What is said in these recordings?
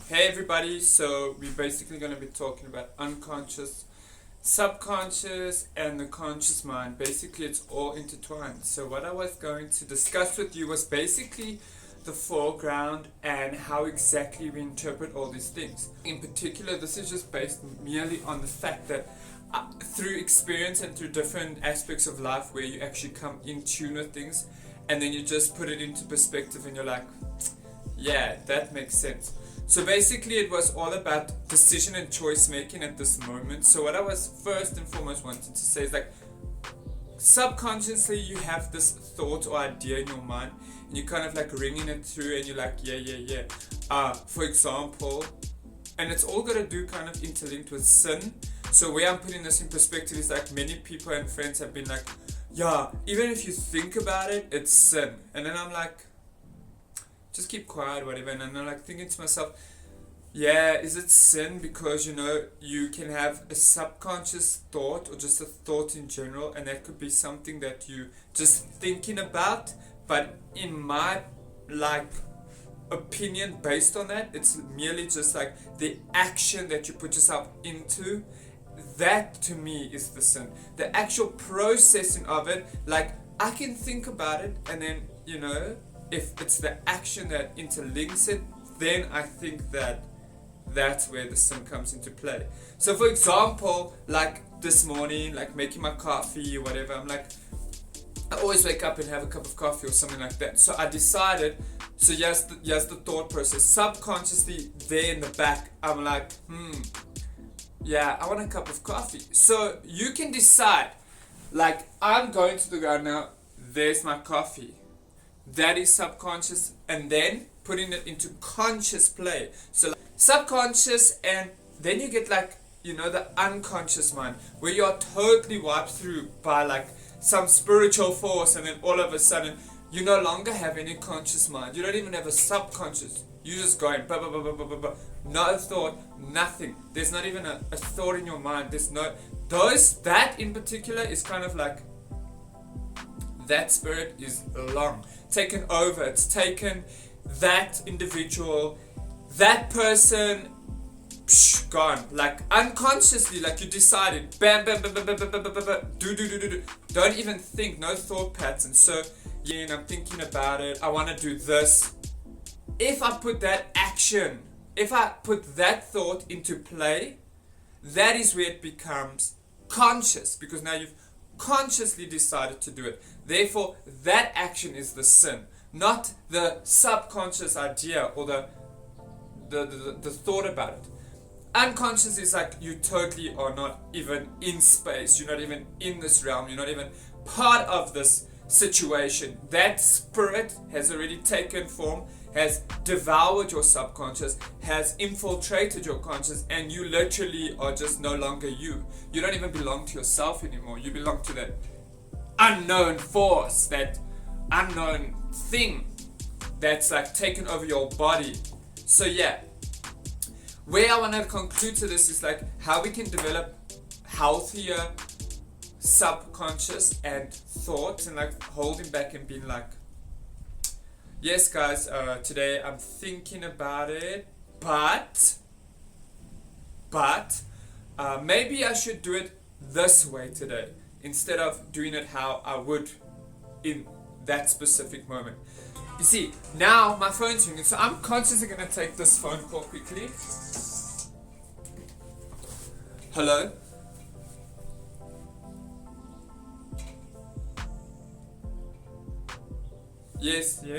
Hey everybody, so we're basically going to be talking about unconscious, subconscious, and the conscious mind. Basically, it's all intertwined. So what I was going to discuss with you was basically the foreground and how exactly we interpret all these things. In particular, this is just based merely on the fact that through experience and through different aspects of life where you actually come in tune with things and then you just put it into perspective and you're like, yeah, that makes sense. So basically it was all about decision and choice making at this moment. So what I was first and foremost wanted to say is like, subconsciously you have this thought or idea in your mind and you're kind of like ringing it through and you're like, yeah. For example, and it's all got to do kind of interlinked with sin. So where I'm putting this in perspective is like many people and friends have been like, yeah, even if you think about it, it's sin. And then I'm like, just keep quiet, whatever. And I'm like thinking to myself, yeah, is it sin? Because you can have a subconscious thought or just a thought in general, and that could be something that you just thinking about. But in my opinion, based on that, it's merely just like the action that you put yourself into. That to me is the sin. The actual processing of it, like I can think about it, and then if it's the action that interlinks it, then I think that that's where the sin comes into play. So for example, like this morning, like making my coffee or whatever, I'm like, I always wake up and have a cup of coffee or something like that. So I decided, so here's the thought process. Subconsciously there in the back, I'm like, yeah, I want a cup of coffee. So you can decide, like I'm going to the ground now, there's my coffee. That is subconscious, and then putting it into conscious play. So like, subconscious, and then you get like the unconscious mind, where you are totally wiped through by like some spiritual force, and then all of a sudden you no longer have any conscious mind. You don't even have a subconscious. You're just going blah, blah, blah, blah, blah, blah. No thought, nothing. There's not even a thought in your mind. There's no that in particular is kind of like, that spirit is taken over. It's taken that individual, that person, gone. Like unconsciously, like you decided, bam, bam, bam, bam, bam, bam, bam, bam, bam, do. Don't even think, no thought patterns. So yeah, and I'm thinking about it. I want to do this. If I put that action, if I put that thought into play, that is where it becomes conscious, because now you've consciously decided to do it. Therefore, that action is the sin, not the subconscious idea or the thought about it. Unconscious is like you totally are not even in space. You're not even in this realm. You're not even part of this situation. That spirit has already taken form, has devoured your subconscious, has infiltrated your conscious, and you literally are just no longer you. You don't even belong to yourself anymore. You belong to that unknown force, that unknown thing that's like taken over your body. So yeah, where I want to conclude to this is like how we can develop healthier subconscious and thoughts, and like holding back and being like, yes guys, today I'm thinking about it, but maybe I should do it this way today instead of doing it how I would in that specific moment. You see, now my phone's ringing, so I'm consciously going to take this phone call quickly. Hello? Yes. I'm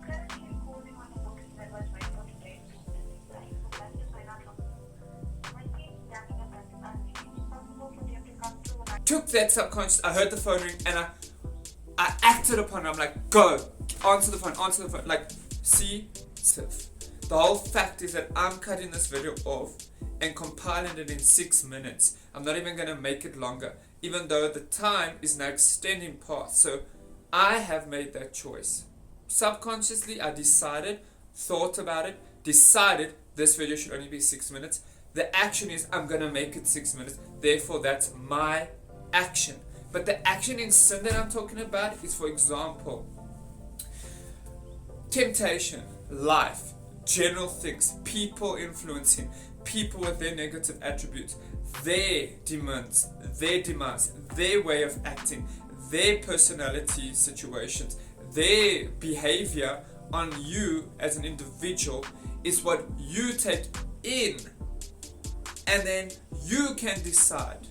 currently holding on a booking that was ready for today. So that's just why not from my team standing up and asking if it's possible for them to come through when I Took that subconscious, I heard the phone ring, and I acted upon it. I'm like, go, answer the phone. Like, see, the whole fact is that I'm cutting this video off and compiling it in 6 minutes. I'm not even going to make it longer, even though the time is now extending past. So I have made that choice. Subconsciously, I decided, thought about it, decided this video should only be 6 minutes. The action is I'm going to make it 6 minutes. Therefore, that's my action. But the action in sin that I'm talking about is, for example, temptation, life, general things, people influencing, people with their negative attributes, their demands, their way of acting, their personality situations, their behavior on you as an individual is what you take in, and then you can decide,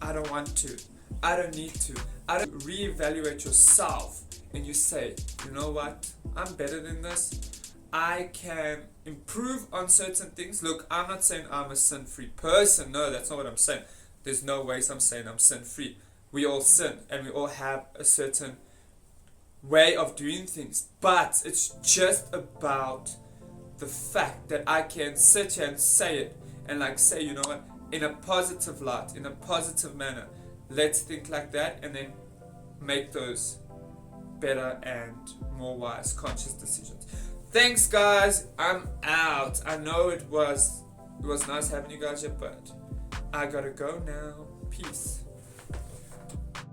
I don't want to, I don't need to. I don't reevaluate yourself, and you say, you know what, I'm better than this. I can improve on certain things. Look, I'm not saying I'm a sin-free person. No, that's not what I'm saying. There's no ways I'm saying I'm sin-free. We all sin, and we all have a certain way of doing things. But it's just about the fact that I can sit here and say it, and like say, you know what, in a positive light, in a positive manner. Let's think like that, and then make those better and more wise, conscious decisions. Thanks, guys. I'm out. I know it was nice having you guys here, but I gotta go now. Peace.